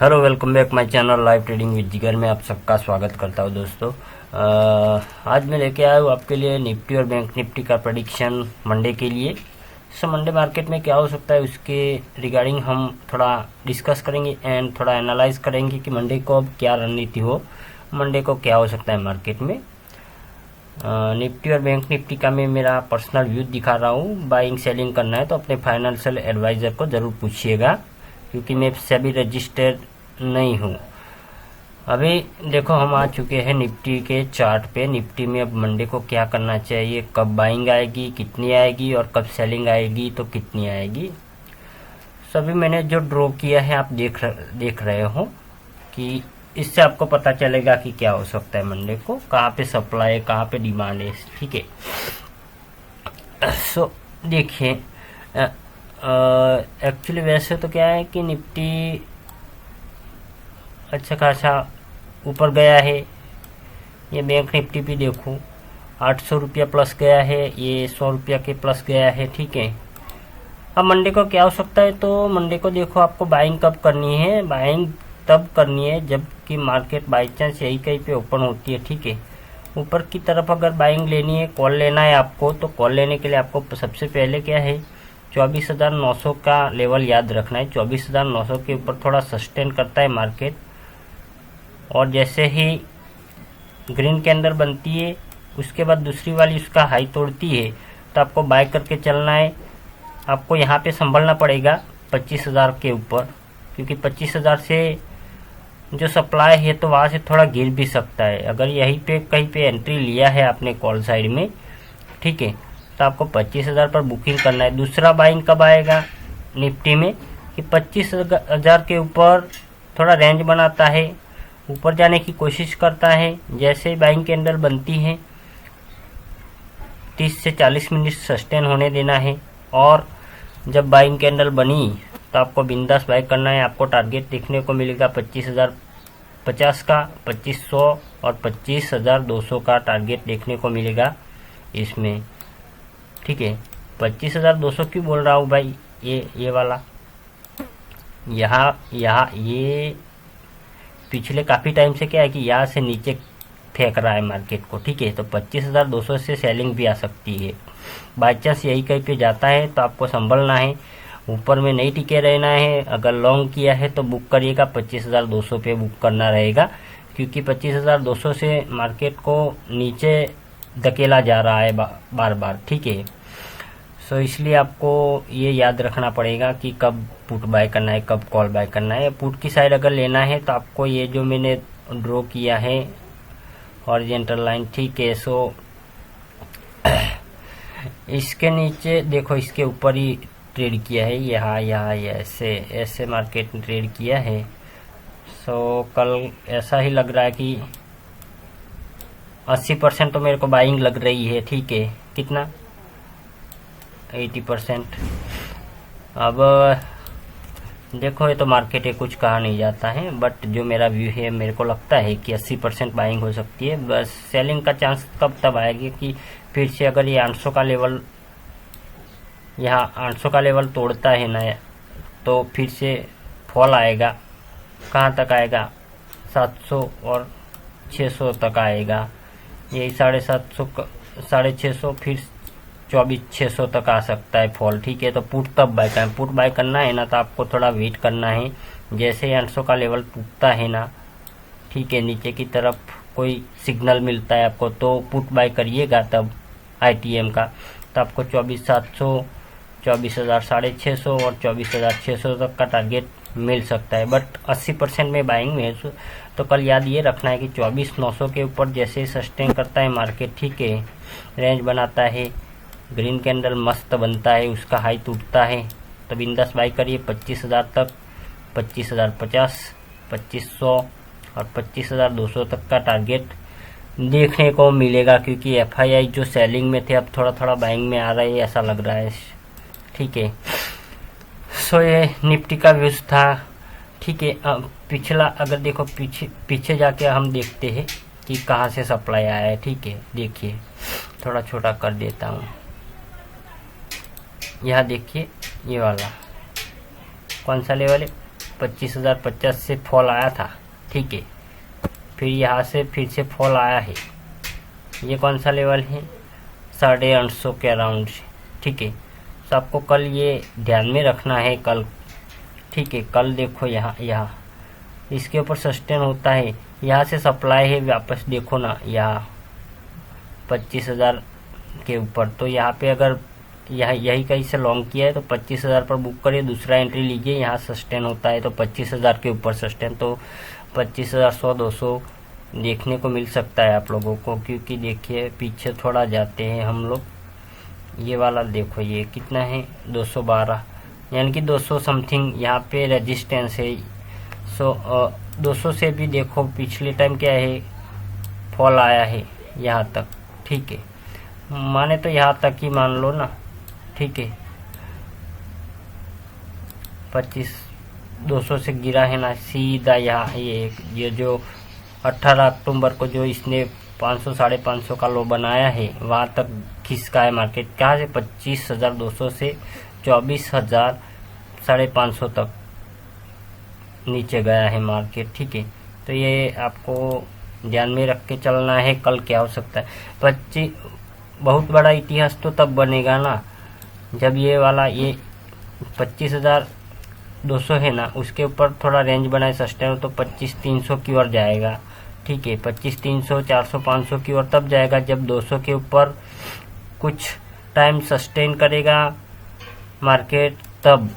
Hello, welcome back my channel live trading with जिगर में आप सबका स्वागत करता हूं दोस्तों। आज मैं लेके आया हूँ आपके लिए निफ्टी और बैंक निफ्टी का प्रेडिक्शन मंडे के लिए। सो मंडे मार्केट में क्या हो सकता है उसके रिगार्डिंग हम थोड़ा डिस्कस करेंगे एंड थोड़ा एनालाइज करेंगे कि मंडे को अब क्या रणनीति हो, मंडे को क्या हो सकता है मार्केट में। निफ्टी और बैंक निफ्टी का मैं मेरा पर्सनल व्यू दिखा रहा हूँ। बाइंग सेलिंग करना है तो अपने फाइनेंशियल एडवाइज़र को ज़रूर पूछिएगा, क्योंकि मैं सेबी रजिस्टर्ड नहीं हूँ। अभी देखो हम आ चुके हैं निफ्टी के चार्ट पे। निफ्टी में अब मंडे को क्या करना चाहिए, कब बाइंग आएगी, कितनी आएगी, और कब सेलिंग आएगी तो कितनी आएगी। सभी मैंने जो ड्रॉ किया है आप देख रहे हो कि इससे आपको पता चलेगा कि क्या हो सकता है मंडे को, कहाँ पे सप्लाई है, कहाँ पे डिमांड है। ठीक है, सो देखिए एक्चुअली वैसे तो क्या है कि निफ्टी अच्छा खासा ऊपर गया है। ये बैंक निफ्टी भी देखो 800 रुपया प्लस गया है, ये 100 रुपया के प्लस गया है। ठीक है, अब मंडे को क्या हो सकता है, तो मंडे को देखो आपको बाइंग कब करनी है। बाइंग तब करनी है जब कि मार्केट बाई चांस यही कहीं पे ओपन होती है। ठीक है, ऊपर की तरफ अगर बाइंग लेनी है, कॉल लेना है आपको, तो कॉल लेने के लिए आपको सबसे पहले क्या है 24,900 का लेवल याद रखना है। 24,900 के ऊपर थोड़ा सस्टेन करता है मार्केट, और जैसे ही ग्रीन कैंडल बनती है उसके बाद दूसरी वाली उसका हाई तोड़ती है तो आपको बाय करके चलना है। आपको यहाँ पे संभलना पड़ेगा 25,000 के ऊपर, क्योंकि 25,000 से जो सप्लाई है तो वहाँ से थोड़ा गिर भी सकता है। अगर यहीं पे कहीं पे एंट्री लिया है आपने कॉल साइड में, ठीक है, तो आपको 25,000 पर बुकिंग करना है। दूसरा बाइंग कब आएगा निफ्टी में कि 25,000 के ऊपर थोड़ा रेंज बनाता है, ऊपर जाने की कोशिश करता है। जैसे ही बाइंग कैंडल बनती है 30 से 40 मिनट सस्टेन होने देना है, और जब बाइंग कैंडल बनी तो आपको बिंदास बाय करना है। आपको टारगेट देखने को मिलेगा 25,050 का, 2500 और 25,200 का टारगेट देखने को मिलेगा इसमें। ठीक है, 25,200 क्यों बोल रहा हूँ भाई, ये वाला यहाँ ये पिछले काफ़ी टाइम से क्या है कि यहाँ से नीचे फेंक रहा है मार्केट को। ठीक है, तो 25,200 से सेलिंग भी आ सकती है। बाई चांस यही कहीं पे जाता है तो आपको संभलना है, ऊपर में नहीं टिके रहना है। अगर लॉन्ग किया है तो बुक करिएगा, 25,200 पे बुक करना रहेगा, क्योंकि 25,200 से मार्केट को नीचे धकेला जा रहा है बार बार। ठीक है, सो इसलिए आपको ये याद रखना पड़ेगा कि कब पुट बाय करना है, कब कॉल बाय करना है। पुट की साइड अगर लेना है तो आपको ये जो मैंने ड्रॉ किया है हॉरिजॉन्टल लाइन, ठीक है, सो इसके नीचे देखो, इसके ऊपर ही ट्रेड किया है, यहाँ ऐसे मार्केट ने ट्रेड किया है। सो कल ऐसा ही लग रहा है कि 80% तो मेरे को बाइंग लग रही है। ठीक है, कितना 80%। अब देखो ये तो मार्केट है, कुछ कहा नहीं जाता है, बट जो मेरा व्यू है मेरे को लगता है कि 80% बाइंग हो सकती है। बस सेलिंग का चांस तब आएगी कि फिर से अगर ये 800 का लेवल, यहाँ 800 का लेवल तोड़ता है ना, तो फिर से फॉल आएगा। कहाँ तक आएगा, 700 और 600 तक आएगा। यही 750, 650, फिर 24,600 तक आ सकता है फॉल। ठीक है, तो पुट तब बाय करना, पुट बाय करना है ना, तो आपको थोड़ा वेट करना है। जैसे ही 800 का लेवल टूटता है ना, ठीक है, नीचे की तरफ कोई सिग्नल मिलता है आपको, तो पुट बाय करिएगा तब आईटीएम का। तो आपको 24,700, 24,650 और 24,600 तक का टारगेट मिल सकता है। बट 80% में बाइंग में, तो कल याद ये रखना है कि 24,900 के ऊपर जैसे सस्टेन करता है मार्केट, ठीक है, रेंज बनाता है, ग्रीन कैंडल मस्त बनता है, उसका हाई टूटता है, तो बिंदास बाई करिए 25,000 तक, 25,050, 2500 और 25,200 तक का टारगेट देखने को मिलेगा। क्योंकि एफआईआई जो सेलिंग में थे अब थोड़ा थोड़ा बाइंग में आ रहा है, ऐसा लग रहा है। ठीक है, सो ये निफ्टी का व्यूज था। ठीक है, पिछला अगर देखो पीछे जाके हम देखते हैं कि कहाँ से सप्लाई आया है। ठीक है, देखिए थोड़ा छोटा कर देता हूँ, यहाँ देखिए ये वाला कौन सा लेवल है, 25,050 से फॉल आया था, ठीक है। फिर यहाँ से फिर से फॉल आया है। ये कौन सा लेवल है? 850 के अराउंड से, ठीक है। तो आपको कल ये ध्यान में रखना है कल, ठीक है। कल देखो यहाँ इसके ऊपर सस्टेन होता है, यहाँ से सप्लाई है वापस, देखो ना यहाँ 25,000 के ऊपर। तो यहाँ पे अगर यही कहीं से लॉन्ग किया है तो 25,000 पर बुक करिए, दूसरा एंट्री लीजिए। यहाँ सस्टेन होता है तो 25,000 के ऊपर सस्टेन, तो 25,100 200 देखने को मिल सकता है आप लोगों को। क्योंकि देखिए पीछे थोड़ा जाते हैं हम लोग, ये वाला देखो ये कितना है 212, यानी कि 200 समथिंग यहाँ पे रेजिस्टेंस है। 200 से भी देखो पिछले टाइम क्या है, फॉल आया है यहाँ तक, ठीक है। माने तो यहाँ तक ही मान लो ना, ठीक है। 200 से गिरा है ना सीधा यहाँ, ये जो 18 अक्टूबर को जो इसने 500 550 का लो बनाया है वहाँ तक खिसका है मार्केट। कहाँ से? 25,200 से 24,000 550 तक नीचे गया है मार्केट, ठीक है। तो ये आपको ध्यान में रख के चलना है कल क्या हो सकता है। बहुत बड़ा इतिहास तो तब बनेगा ना जब ये वाला ये 25,200 है ना, उसके ऊपर थोड़ा रेंज बनाए सस्टेन, तो 25,300 की ओर जाएगा, ठीक है। 25,300 400 500 की ओर तब जाएगा जब 200 के ऊपर कुछ टाइम सस्टेन करेगा मार्केट, तब,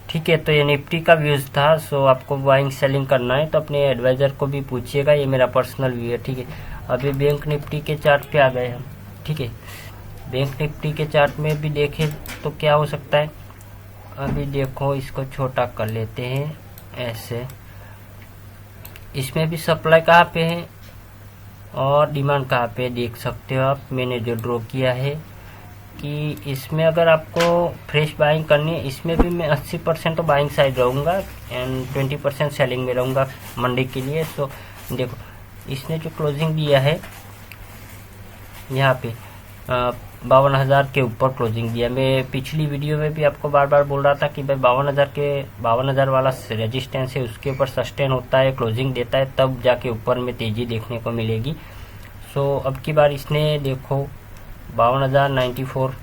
ठीक है। तो ये निफ्टी का व्यूज था। सो आपको बाइंग सेलिंग करना है तो अपने एडवाइजर को भी पूछिएगा, ये मेरा पर्सनल व्यू है, ठीक है। अभी बैंक निफ्टी के चार्ट पे आ गए हम, ठीक है। बैंक निफ्टी के चार्ट में भी देखें तो क्या हो सकता है। अभी देखो इसको छोटा कर लेते हैं ऐसे, इसमें भी सप्लाई कहाँ पे है और डिमांड कहाँ पे देख सकते हो आप। मैंने जो ड्रॉ किया है कि इसमें अगर आपको फ्रेश बाइंग करनी है, इसमें भी मैं 80% तो बाइंग साइड रहूँगा एंड 20% सेलिंग में रहूँगा मंडी के लिए। सो देखो इसने जो क्लोजिंग दिया है यहाँ पे 52,000 के ऊपर क्लोजिंग दिया। मैं पिछली वीडियो में भी आपको बार बार बोल रहा था कि भाई 52,000 वाला रेजिस्टेंस है, उसके ऊपर सस्टेन होता है, क्लोजिंग देता है, तब जाके ऊपर में तेजी देखने को मिलेगी। सो अब की बार इसने देखो 52,094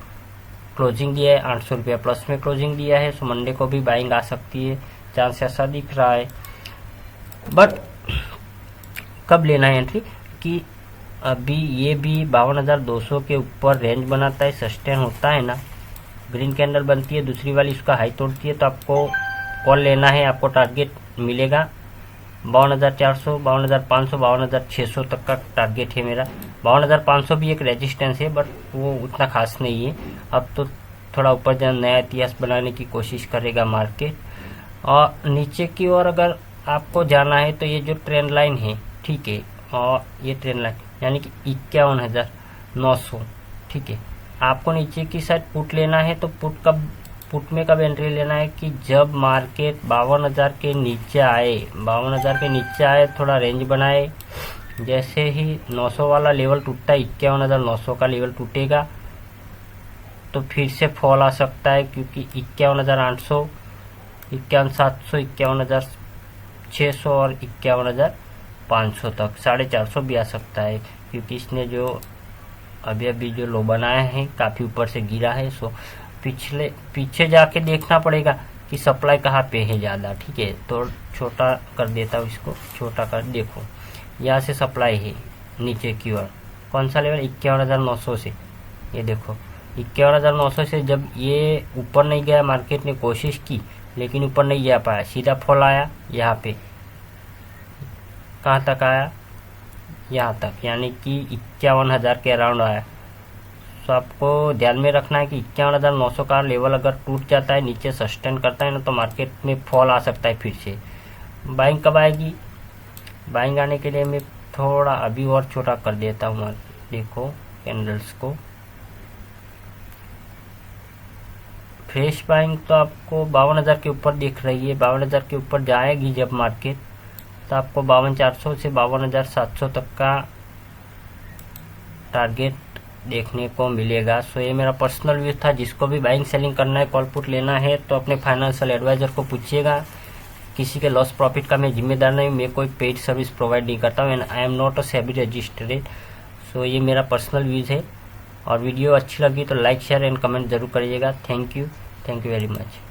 क्लोजिंग दिया है, 800 रुपया प्लस में क्लोजिंग दिया है। सो मंडे को भी बाइंग आ सकती है, चांस ऐसा दिख रहा है। बट कब लेना है एंट्री कि अभी ये भी 52,200 के ऊपर रेंज बनाता है, सस्टेन होता है ना, ग्रीन कैंडल बनती है, दूसरी वाली उसका हाई तोड़ती है, तो आपको कॉल लेना है। आपको टारगेट मिलेगा 52,400, 52,500, 52,600 तक का टारगेट है मेरा। 52,500 भी एक रेजिस्टेंस है बट वो उतना खास नहीं है। अब तो थोड़ा ऊपर जाना, नया इतिहास बनाने की कोशिश करेगा मार्केट। और नीचे की ओर अगर आपको जाना है तो ये जो ट्रेंड लाइन है, ठीक है, और ये ट्रेंड लाइन यानी कि 51,900, ठीक है। आपको नीचे की साइड पुट लेना है तो पुट में कब एंट्री लेना है कि जब मार्केट 52,000 के नीचे आए, 52,000 के नीचे आए, थोड़ा रेंज बनाए। जैसे ही 900 वाला लेवल टूटता है, 51,900 का लेवल टूटेगा तो फिर से फॉल आ सकता है, क्योंकि 51,800, 51,700, 51,600 और 51,500 तक 450 भी आ सकता है, क्योंकि इसने जो अभी जो लो बनाया है काफ़ी ऊपर से गिरा है। सो पीछे जाके देखना पड़ेगा कि सप्लाई कहाँ पे है ज़्यादा, ठीक है। तो छोटा कर देता हूँ इसको, छोटा कर देखो यहाँ से सप्लाई है नीचे की ओर, कौन सा लेवल 51,900 से, ये देखो 51,900 से जब ये ऊपर नहीं गया, मार्केट ने कोशिश की लेकिन ऊपर नहीं जा पाया, सीधा फॉल आया यहाँ पे, कहाँ तक आया, यहाँ तक, यानी कि 51,000 के अराउंड आया। तो आपको ध्यान में रखना है कि 51,900 का लेवल अगर टूट जाता है, नीचे सस्टेन करता है ना, तो मार्केट में फॉल आ सकता है फिर से। बाइंग कब आएगी? बाइंग आने के लिए मैं थोड़ा अभी और छोटा कर देता हूँ, देखो कैंडल्स को। फ्रेश बाइंग तो आपको 52,000 के ऊपर दिख रही है, 52,000 के ऊपर जाएगी जब मार्केट, तो आपको 52,400 से 52,700 तक का टारगेट देखने को मिलेगा। सो ये मेरा पर्सनल व्यू था। जिसको भी बाइंग सेलिंग करना है, कॉल पुट लेना है, तो अपने फाइनेंशियल एडवाइजर को पूछिएगा किसी के लॉस प्रॉफिट का मैं जिम्मेदार नहीं हूँ। मैं कोई पेड सर्विस प्रोवाइड नहीं करता हूँ and I am not a SEBI registered. So ये मेरा पर्सनल व्यूज़ है। और वीडियो अच्छी लगी तो लाइक शेयर एंड कमेंट जरूर करिएगा। Thank you very much.